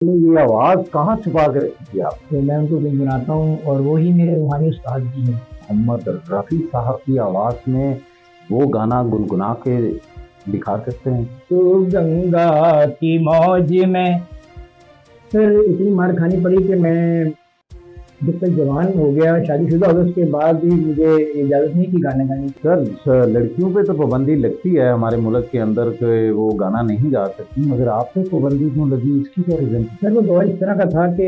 ये आवाज कहाँ छुपा कर रखी आप? तो मैं उनको गुनगुनाता हूँ और वो ही मेरे रूहानी उस्ताद जी हैं। मोहम्मद रफ़ी साहब की आवाज में वो गाना गुनगुना के दिखा सकते हैं? तो गंगा की मौज में फिर इतनी मार खानी पड़ी कि मैं जब तक जवान हो गया, शादीशुदा हो गया, उसके बाद भी मुझे इजाज़त नहीं की गाने गाने की। सर लड़कियों पे तो पाबंदी लगती है हमारे मुल्क के अंदर के वो गाना नहीं गा सकती, मगर आप पे पाबंदी क्यों लगी, इसकी क्या रीज़न? सर वो दौर इस तरह का था कि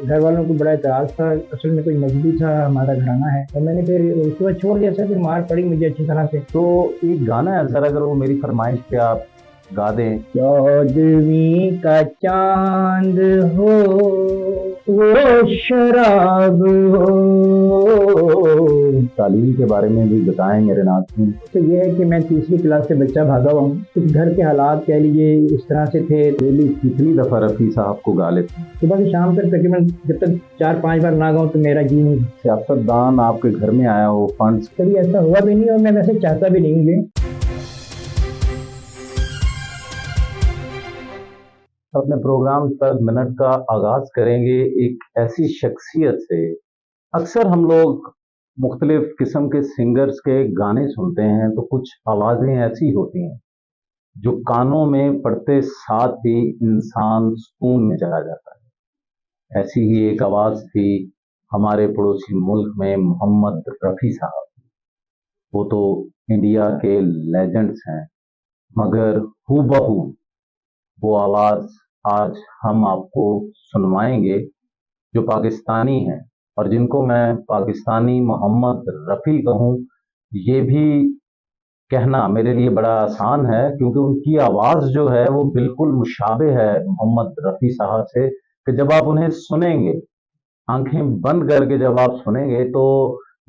घर वालों को बड़ा एतराज़ था, असल में कोई मजहबी था, हमारा घराना है, और मैंने फिर उसके बाद छोड़ दिया। सर फिर मार पड़ी मुझे अच्छी तरह से। तो एक गाना है सर, अगर वो मेरी फरमाइश पे आप गा दें। 14वीं का चांद हो वो शराब हो। तालीम के बारे में भी बताएं मेरे नाज़रीन। तो ये है कि मैं तीसरी क्लास से बच्चा भागा हुआ हूँ। कुछ घर के हालात कह लीजिए इस तरह से थे। डेली कितनी दफ़ा रफ़ी साहब को गा लेते हैं? सुबह से शाम तक तकरीबन जब तक 4-5 बार ना गाऊँ तो मेरा जी नहीं। सियासतदान आपके घर में आया हो, फंड्स? कभी ऐसा हुआ भी नहीं और मैं वैसे चाहता भी नहीं हूँ। अपने प्रोग्राम 10 मिनट का आगाज करेंगे एक ऐसी शख्सियत से। अक्सर हम लोग मुख्तलिफ किस्म के सिंगर्स के गाने सुनते हैं तो कुछ आवाज़ें ऐसी होती हैं जो कानों में पड़ते साथ ही इंसान सुकून में चला जाता है। ऐसी ही एक आवाज़ थी हमारे पड़ोसी मुल्क में मोहम्मद रफ़ी साहब। वो तो इंडिया के लेजेंड्स हैं, मगर हूबहू वो आवाज़ आज हम आपको सुनवाएंगे जो पाकिस्तानी हैं, और जिनको मैं पाकिस्तानी मोहम्मद रफ़ी कहूँ ये भी कहना मेरे लिए बड़ा आसान है, क्योंकि उनकी आवाज़ जो है वो बिल्कुल मुशाबे है मोहम्मद रफ़ी साहब से, कि जब आप उन्हें सुनेंगे, आंखें बंद करके जब आप सुनेंगे तो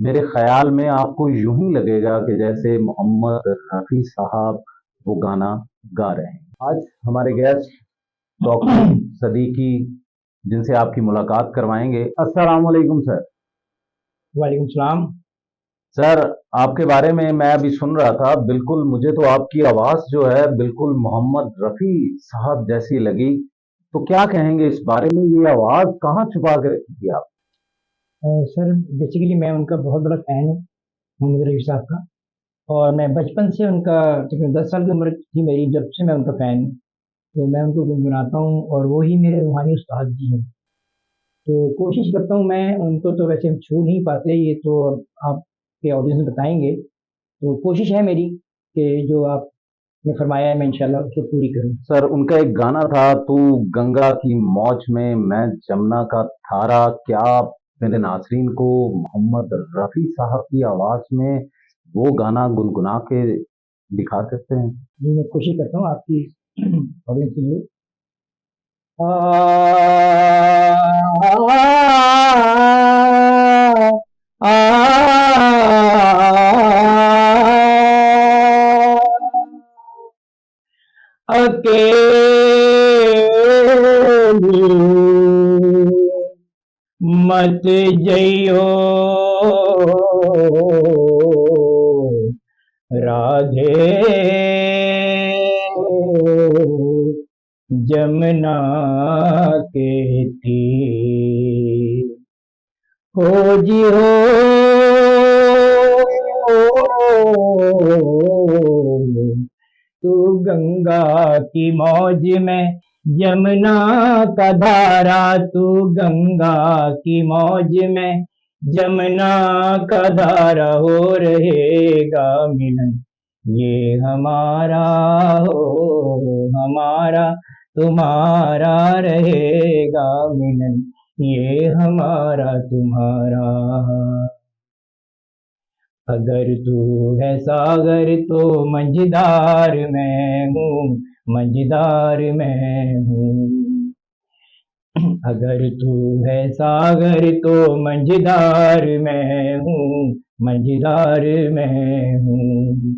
मेरे ख्याल में आपको यूं ही लगेगा कि जैसे मोहम्मद रफ़ी साहब वो गाना गा रहे हैं। आज हमारे गेस्ट डॉक्टर सदीकी, जिनसे आपकी मुलाकात करवाएंगे। अस्सलाम वालेकुम सर। वालेकुम सलाम। सर आपके बारे में मैं अभी सुन रहा था, बिल्कुल मुझे तो आपकी आवाज़ जो है बिल्कुल मोहम्मद रफ़ी साहब जैसी लगी। तो क्या कहेंगे इस बारे में, ये आवाज़ कहाँ छुपा के रखी थी आप? सर बेसिकली मैं उनका बहुत बड़ा फ़ैन हूँ, मोहम्मद रफ़ी साहब का। और मैं बचपन से उनका, तकरीबन 10 साल की उम्र थी मेरी जब से मैं उनका फ़ैन हूँ। तो मैं उनको गुनगुनाता हूँ और वो ही मेरे रूहानी उस्ताद जी हैं। तो कोशिश करता हूँ मैं उनको, तो वैसे हम छू नहीं पाते, ये तो आपके ऑडियंस में बताएँगे। तो कोशिश है मेरी कि जो आपने फरमाया है मैं इंशाल्लाह उसको पूरी करूँ। सर उनका एक गाना था, तू गंगा की मौज में मैं जमुना का धारा। क्या आप मेरे नाज़रीन को मोहम्मद रफ़ी साहब की आवाज़ में वो गाना गुनगुना के दिखा सकते हैं? जी मैं कोशिश करता हूँ आपकी ऑडियंस के लिए। अकेली मत जइयो राधे, जमुना के तीर खोजी हो। तू गंगा की मौज में जमुना का धारा, तू गंगा की मौज में जमुना का धारा, हो रहेगा मिलन ये हमारा, हो हमारा तुम्हारा रहेगा मिलन ये हमारा तुम्हारा। अगर तू है सागर तो मंझधार मैं हूँ, मंझधार मैं हूँ। अगर तू है सागर तो मंझधार मैं हूँ, मंझधार मैं हूँ।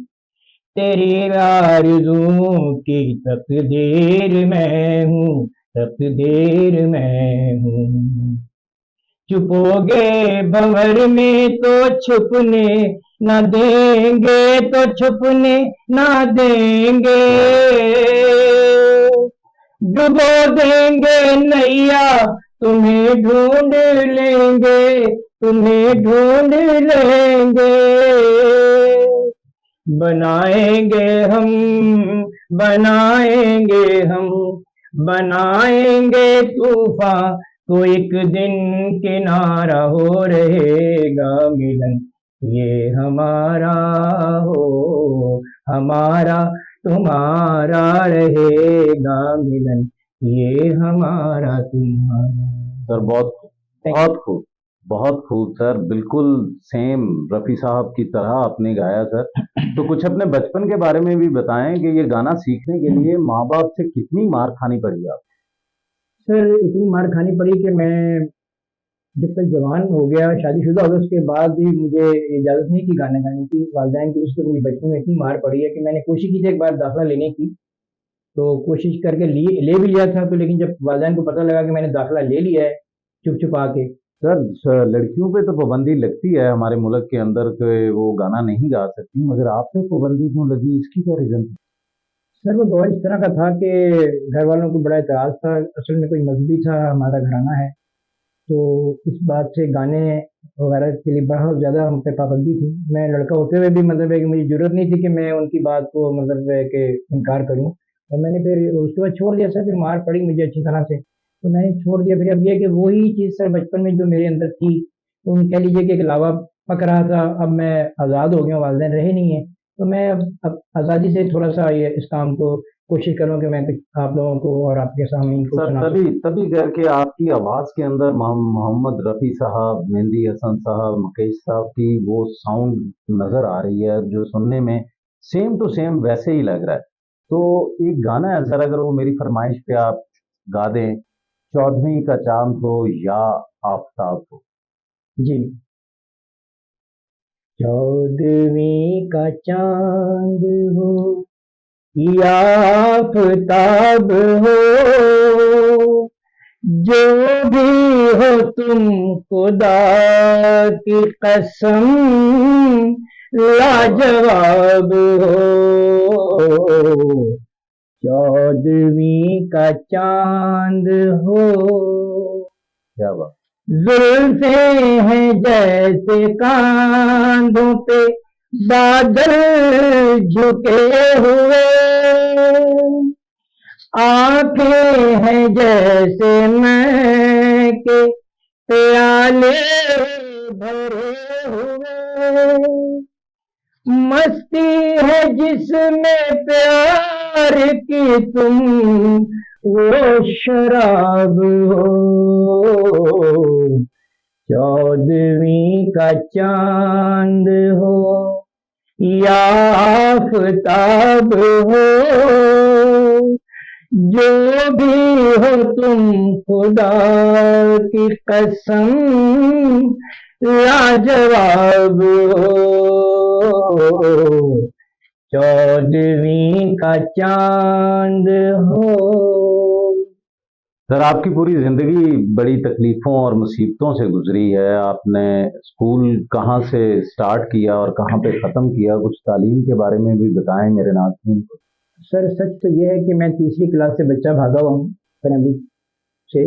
तेरी आरज़ू की तकदीर मैं हूँ, तकदीर मैं हूँ। छुपोगे भंवर में तो छुपने न देंगे, तो छुपने न देंगे। डुबो देंगे नैया, तुम्हें ढूंढ लेंगे, तुम्हें ढूंढ लेंगे। बनाएंगे हम, बनाएंगे हम, बनाएंगे तूफान, तो एक दिन किनारा हो रहेगा मिलन ये हमारा, हो हमारा तुम्हारा रहेगा मिलन ये हमारा तुम्हारा। सर बहुत Thank you. बहुत खूब, बहुत खूब सर, बिल्कुल सेम रफ़ी साहब की तरह आपने गाया सर। तो कुछ अपने बचपन के बारे में भी बताएं कि ये गाना सीखने के लिए माँ बाप से कितनी मार खानी पड़ी आप? सर इतनी मार खानी पड़ी कि मैं जब तक जवान हो गया, शादीशुदा हो गया, उसके बाद भी मुझे इजाज़त नहीं थी गाने गाने की वालिदैन की। उससे मुझे बचपन में इतनी मार पड़ी है कि मैंने कोशिश की थी एक बार दाखिला लेने की, तो कोशिश करके ले भी लिया था, तो लेकिन जब वालिदैन को पता लगा कि मैंने दाखिला ले लिया है चुप छुपा के। सर लड़कियों पे तो पाबंदी लगती है हमारे मुल्क के अंदर कि वो गाना नहीं गा सकती, मगर आप पे पाबंदी क्यों लगी, इसकी क्या रीज़न थी? सर वो दौर इस तरह का था कि घर वालों को बड़ा एतराज़ था, असल में कोई मजहबी था, हमारा घराना है, तो इस बात से गाने वगैरह के लिए बहुत ज़्यादा हम पे पाबंदी थी। मैं लड़का होते हुए भी मतलब है कि मुझे ज़रूरत नहीं थी कि मैं उनकी बात को मतलब है कि इनकार करूँ, और मैंने फिर उसके बाद छोड़ दिया सर। फिर मार पड़ी मुझे अच्छी तरह से, तो मैंने छोड़ दिया। फिर अब ये है कि वही चीज़ सर बचपन में जो मेरे अंदर थी, तो कह लीजिए कि एक लावा पक रहा था, अब मैं आज़ाद हो गया हूँ, वालिदैन रहे नहीं हैं, तो मैं अब आज़ादी से थोड़ा-सा ये इस काम को कोशिश करूँ कि मैं कुछ आप लोगों को और आपके सामने इनको सर सुना तभी सकूँ। तभी करके आपकी आवाज़ के अंदर मोहम्मद रफ़ी साहब, मेहंदी हसन साहब, मुकेश साहब की वो साउंड नज़र आ रही है जो सुनने में सेम टू सेम वैसे ही लग रहा है। तो एक गाना है सर, अगर वो मेरी फरमाइश पे आप गा दें, चौदहवीं का चांद हो या आफताब हो। जी। चौदहवीं का चांद हो या आफताब हो, जो भी हो तुम खुदा की कसम लाजवाब हो। चौदहवीं का चांद हो, क्या बात। जुल्फे हैं जैसे कांधों पे बादल झुके हुए, आंखें हैं जैसे मैं के प्याले भरे हुए, मस्ती है जिसमें प्यार की तुम वो शराब हो। चौदहवीं का चांद हो या आफताब हो, जो भी हो तुम खुदा की कसम लाजवाब हो। चौदहवीं का चांद हो। सर आपकी पूरी ज़िंदगी बड़ी तकलीफ़ों और मुसीबतों से गुज़री है। आपने स्कूल कहाँ से स्टार्ट किया और कहाँ पे ख़त्म किया? कुछ तालीम के बारे में भी बताएँ मेरे नाज़रीन को। सर सच तो ये है कि मैं तीसरी क्लास से बच्चा भागा हुआ हूँ प्राइमरी से,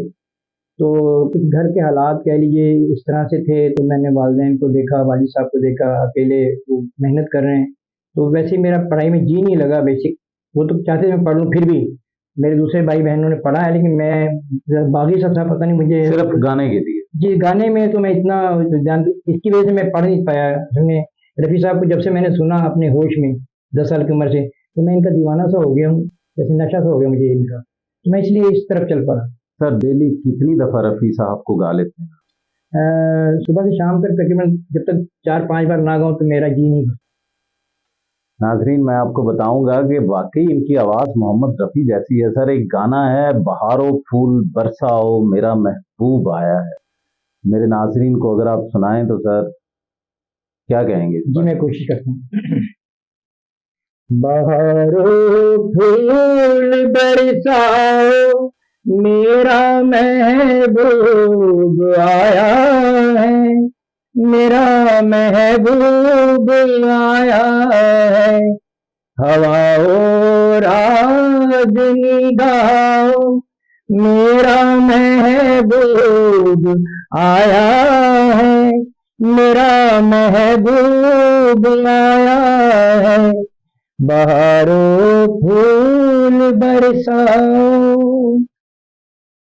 तो कुछ घर के हालात कह लीजिए इस तरह से थे, तो मैंने वालिदैन को देखा, वालिद साहब को देखा, अकेले वो मेहनत कर रहे हैं, तो वैसे मेरा पढ़ाई में जी नहीं लगा बेसिक। वो तो चाहते थे मैं पढ़ लूँ, फिर भी मेरे दूसरे भाई बहनों ने पढ़ा है, लेकिन मैं बागी सब था, पता नहीं मुझे सिर्फ़ गाने के लिए? जी गाने में तो मैं इतना ध्यान, इसकी वजह से मैं पढ़ नहीं पाया। हमने रफ़ी साहब को जब से मैंने सुना अपने होश में 10 साल की उम्र से, तो मैं इनका दीवाना सा हो गया हूँ, जैसे नशा सा हो गया मुझे इनका, तो मैं इसलिए इस तरफ चल पड़ा। सर डेली कितनी दफ़ा रफ़ी साहब को गा लेते हैं? सुबह से शाम तक तकरीबन जब तक 4-5 बार ना गाऊँ तो मेरा जी नहीं भरता। नाज़रीन मैं आपको बताऊँगा कि वाक़ई इनकी आवाज़ मोहम्मद रफ़ी जैसी है सर। एक गाना है बहारो फूल बरसाओ मेरा महबूब आया है। मेरे नाज़रीन को अगर आप सुनाएँ तो सर क्या कहेंगे इस जी बारे मैं में? कोशिश करता हूँ। बहारो फूल बरसाओ मेरा महबूब आया है, मेरा महबूब आया है, हवाओं राज निगाहों मेरा महबूब आया है, मेरा महबूब आया है, बहारों फूल बरसाओ।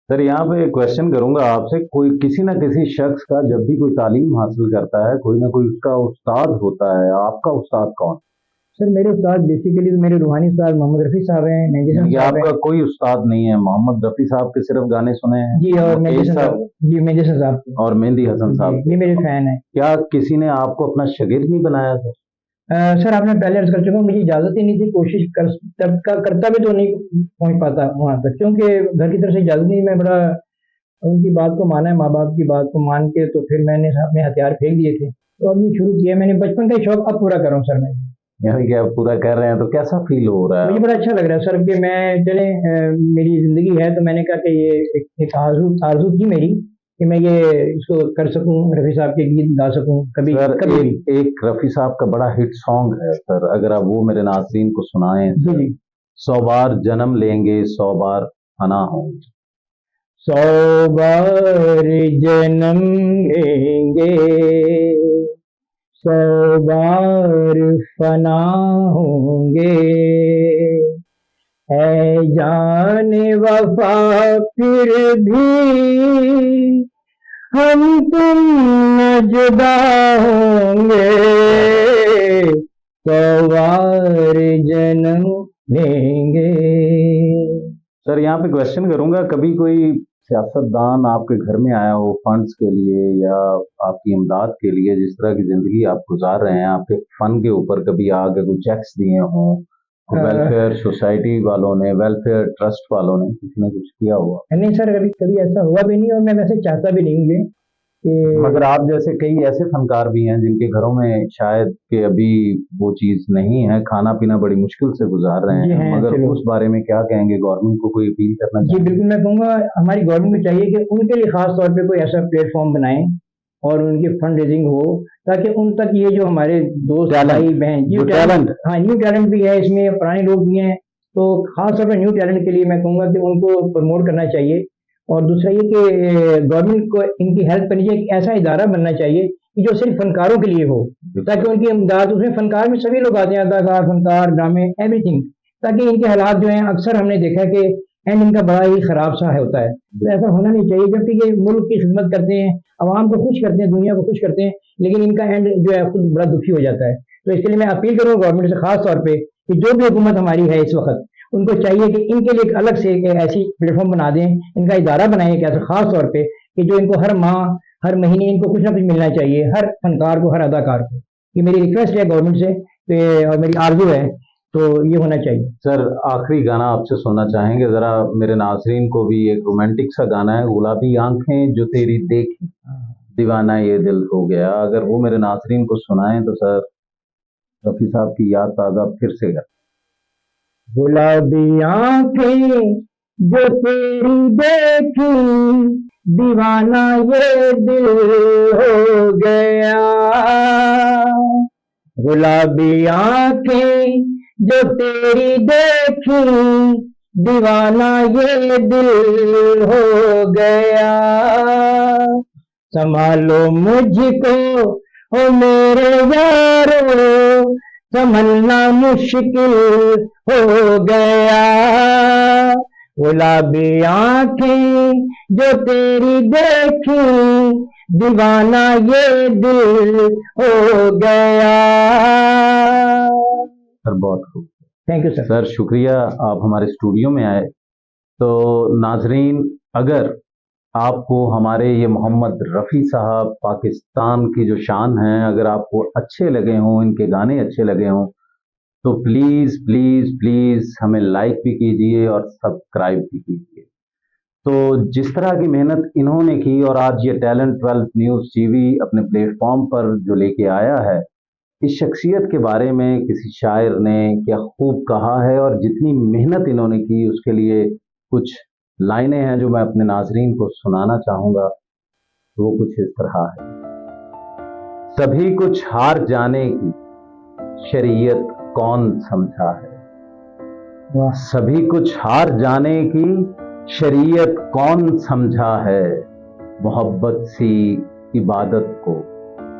सर यहाँ पे क्वेश्चन करूंगा आपसे, कोई किसी ना किसी शख्स का जब भी कोई तालीम हासिल करता है, कोई ना कोई उसका उस्ताद होता है, आपका उस्ताद कौन? सर मेरे उस्ताद बेसिकली तो मेरे रूहानी उस्ताद मोहम्मद रफ़ी साहब हैं, मेहंदी हसन कि साहब हैं। आपका कोई उस्ताद नहीं है, मोहम्मद रफ़ी साहब के सिर्फ गाने सुने हैं? जी, और मेहंदी मुकेश हसन साहब साहब, जी मेहंदी हसन साहब के। और मेहंदी हसन साहब जी, ये मेरे फैन हैं। क्या किसी ने आपको अपना शागिर्द नहीं बनाया सर? सर आपने पहले अर्ज कर चुका हूँ, मुझे इजाज़त ही नहीं थी, कोशिश करता भी तो नहीं पहुँच पाता वहाँ तक, क्योंकि घर की तरफ से इजाज़त नहीं। मैं बड़ा उनकी बात को माना है, माँ बाप की बात को मान के, तो फिर मैंने अपने हथियार फेंक दिए थे, तो अभी शुरू किया मैंने। बचपन का ही शौक अब पूरा कर रहा हूँ सर मैं। यानी कि आप पूरा कर रहे हैं, तो कैसा फील हो रहा मुझे है? बड़ा अच्छा लग रहा है सर कि मैं चले मेरी ज़िंदगी है, तो मैंने कहा कि ये एक आरज़ू थी मेरी कि मैं ये इसको कर सकूं, रफ़ी साहब के गीत गा सकूं कभी सर कभी भी। एक रफ़ी साहब का बड़ा हिट सॉन्ग है सर, अगर आप वो मेरे नाज़रीन को सुनाएं। जी जी। 100 बार जन्म लेंगे 100 बार फना होंगे। 100 बार जन्म लेंगे, 100 बार फना होंगे, है जान वफा फिर भी हम तुम न जुदा होंगे, 100 बार जन्म लेंगे। सर यहाँ पे क्वेश्चन करूंगा, कभी कोई सियासतदान आपके घर में आया हो फंड्स के लिए या आपकी इमदाद के लिए, जिस तरह की जिंदगी आप गुजार रहे हैं, आपके फंड के ऊपर कभी आगे कोई चेक्स दिए हों, वेलफेयर सोसाइटी वालों ने, वेलफेयर ट्रस्ट वालों ने किसी ने कुछ किया हुआ? नहीं सर, कभी कभी ऐसा हुआ भी नहीं, और मैं वैसे चाहता भी नहीं हूँ ये कि। मगर आप जैसे कई ऐसे फनकार भी हैं जिनके घरों में शायद कि अभी वो चीज नहीं है, खाना पीना बड़ी मुश्किल से गुजार रहे जी हैं, हैं, मगर चलो। उस बारे में क्या कहेंगे? गवर्नमेंट को कोई अपील करना जी चाहिए? बिल्कुल, मैं कहूँगा हमारी गवर्नमेंट को चाहिए कि उनके लिए खास तौर पे कोई ऐसा प्लेटफॉर्म बनाएं और उनकी फंड रेजिंग हो, ताकि उन तक ये जो हमारे दोस्त भाई बहन न्यू टैलेंट, हाँ न्यू टैलेंट भी है इसमें, पुराने लोग भी हैं, तो खास तौर पर न्यू टैलेंट के लिए मैं कहूँगा कि उनको प्रमोट करना चाहिए। और दूसरा ये कि गवर्नमेंट को इनकी हेल्प करनी चाहिए, एक ऐसा इदारा बनना चाहिए कि जो सिर्फ फनकारों के लिए हो, ताकि उनकी इमदाद, उसमें फनकार में सभी लोग आते हैं, अदाकार, फनकार, ड्रामे, एवरीथिंग, ताकि इनके हालात जो हैं अक्सर हमने देखा है कि एंड इनका बड़ा ही खराब सा होता है। तो ऐसा होना नहीं चाहिए, जबकि ये मुल्क की खिदमत करते हैं, आवाम को खुश करते हैं, दुनिया को खुश करते हैं, लेकिन इनका एंड जो है खुद बड़ा दुखी हो जाता है। तो इसके लिए मैं अपील करूँगा गवर्नमेंट से खास तौर पे कि जो भी हुकूमत हमारी है इस वक्त, उनको चाहिए कि इनके लिए एक अलग से एक ऐसी प्लेटफॉर्म बना दें, इनका इदारा बनाएं एक ऐसा खास तौर पे कि जो इनको हर माह, हर महीने इनको कुछ ना कुछ मिलना चाहिए, हर फनकार को, हर अदाकार को। ये मेरी रिक्वेस्ट है गवर्नमेंट से और मेरी आरजू है, तो ये होना चाहिए। सर आखिरी गाना आपसे सुनना चाहेंगे जरा, मेरे नाजरीन को भी। एक रोमांटिक सा गाना है, गुलाबी आंखें जो तेरी देखी दीवाना ये दिल हो गया, अगर वो मेरे नाजरीन को सुनाएं तो सर रफी साहब की याद ताज़ा फिर से कर। गुलाबी आंखें जो तेरी देखी दीवाना ये दिल हो गया, गुलाबी आंखें जो तेरी देखी दीवाना ये दिल हो गया, संभालो मुझको ओ मेरे यारो, संभलना मुश्किल हो गया, गुलाबी आंखें जो तेरी देखी दीवाना ये दिल हो गया। सर बहुत खूब, थैंक यू सर। सर शुक्रिया आप हमारे स्टूडियो में आए। तो नाजरीन, अगर आपको हमारे ये मोहम्मद रफ़ी साहब पाकिस्तान की जो शान हैं, अगर आपको अच्छे लगे हों, इनके गाने अच्छे लगे हों, तो प्लीज़ प्लीज़ प्लीज़ हमें लाइक भी कीजिए और सब्सक्राइब भी कीजिए। तो जिस तरह की मेहनत इन्होंने की और आज ये टैलेंट 12 न्यूज़ टीवी अपने प्लेटफॉर्म पर जो लेके आया है, इस शख्सियत के बारे में किसी शायर ने क्या खूब कहा है, और जितनी मेहनत इन्होंने की उसके लिए कुछ लाइनें हैं जो मैं अपने नाजरीन को सुनाना चाहूँगा। तो वो कुछ इस तरह है। सभी कुछ हार जाने की शरीयत कौन समझा है, वाह। सभी कुछ हार जाने की शरीयत कौन समझा है, मोहब्बत सी इबादत को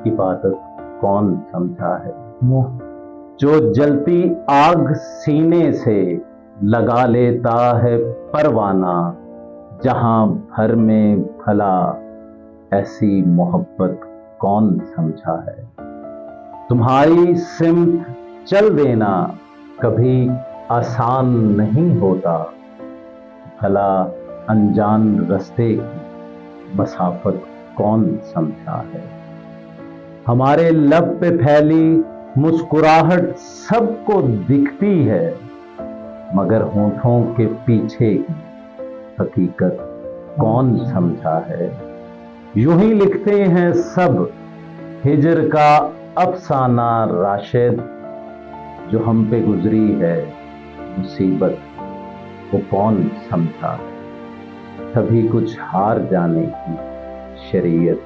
इबादत कौन समझा है। वाह। जो जलती आग सीने से लगा लेता है परवाना, जहां भर में भला ऐसी मोहब्बत कौन समझा है। तुम्हारी सिमत चल देना कभी आसान नहीं होता, भला अनजान रास्ते की मसाफत कौन समझा है। हमारे लब पे फैली मुस्कुराहट सबको दिखती है, मगर होठों के पीछे की हकीकत कौन समझा है। यूं ही लिखते हैं सब हिजर का अफसाना राशिद, जो हम पे गुजरी है मुसीबत वो कौन समझा है। सभी कुछ हार जाने की शरीयत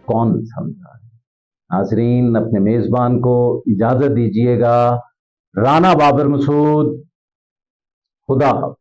कौन समझा है। नाजरीन, अपने मेजबान को इजाजत दीजिएगा। राना बाबर मसूद, खुदा हाफ़िज़।